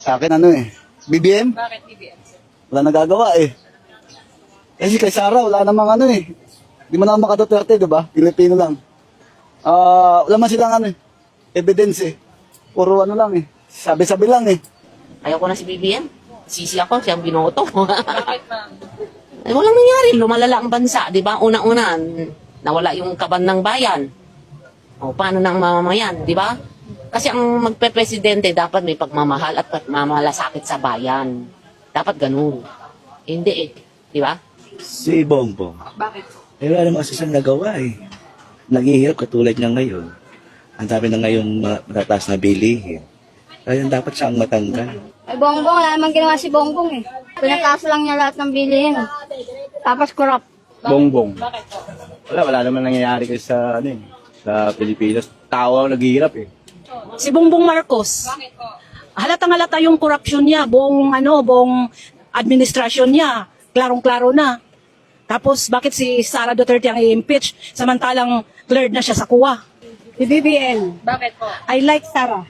Sa akin ano eh, BBM? Bakit BBM? Wala nagagawa eh. Eh si kay Sara, wala namang ano eh. Di mo naman maka-Duterte, di ba? Pilipino lang. Wala man silang ano eh, evidence eh. Puro ano lang eh, sabi-sabi lang eh. Ayoko na si BBM. Sisi ako, siyang binoto. Bakit ma'am? Eh, walang nangyari, lumalala ang bansa, di ba? Una-una, nawala yung kaban ng bayan. O, paano ng mamamayan, di ba? Kasi ang magpe-presidente, dapat may pagmamahal at pagmamalasakit sa bayan. Dapat ganun. Hindi eh, di ba? Si Bongbong. Bakit po? Eh, wala naman kasi siyang nagawa eh. Naghihirap katulad niya ngayon. Ang sabi na ngayon matataas na bilihin. Kaya dapat siyang matanggal. Ay, Bongbong, wala naman ginawa si Bongbong eh. Pinataas lang niya lahat ng bilihin. Tapos corrupt. Bongbong. Bakit po? Wala naman nangyayari kasi sa, ano eh, sa Pilipinas. Tao ang naghihirap eh. Si Bongbong Marcos. Bakit po? Halatang-halata yung corruption niya, buong administrasyon niya. Klarong-klaro na. Tapos bakit si Sara Duterte ang i-impeach samantalang cleared na siya sa kuwa? Si BBM, Bakit po? I like Sara.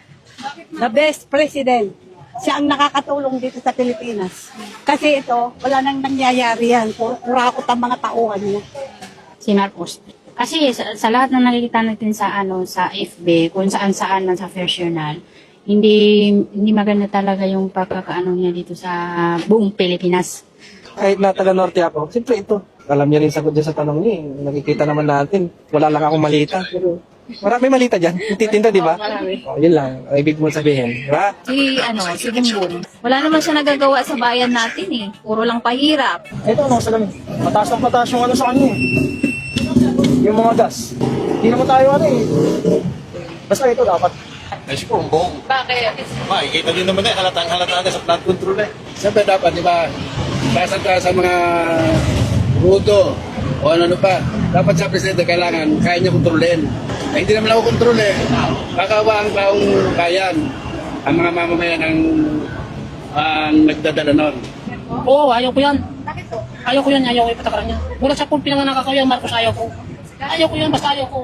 The best president. Siya ang nakakatulong dito sa Pilipinas. Kasi ito, wala nang nangyayari yan. Kurakot ang mga tauhan niya. Si Marcos. Kasi sa lahat ng nakikita natin sa sa FB, kung saan-saan man sa First Journal, hindi maganda talaga yung pagkakaano niya dito sa buong Pilipinas. Kahit na taga-norte ako, siyempre ito. Alam niya rin sagot dyan sa tanong niya. Nakikita naman natin. Wala lang akong malita. Pero marami malita dyan. Titinda, di ba? Yun lang. Ang ibig mo sabihin. Diba? Si Bongbong. Wala naman siya nagagawa sa bayan natin eh. Puro lang pahirap. Ito, salamin. Mataas ng mataas yung sa kanya. Yung mga gas. Hindi naman tayo Basta ito dapat. Ay, si Bongbong. Bakit? Makikita din naman halatang-halata sa flood control eh. Siyempre dapat, di ba, basag ka sa mga ruto o ano pa. Dapat sa presidente kailangan kaya niya kontrolin. Ay, hindi naman ako kontrol eh. Kakawa ang taong bayan. Ang mga mamamayan ang nagdadala nun. Oo, ayaw ko yan. Ayaw ko yan, ayaw ko yung patakaran niya. Mula sa kung pinanganak ako yan, Marcos, ayaw ko. Ayaw ko yan, basta ayaw ko.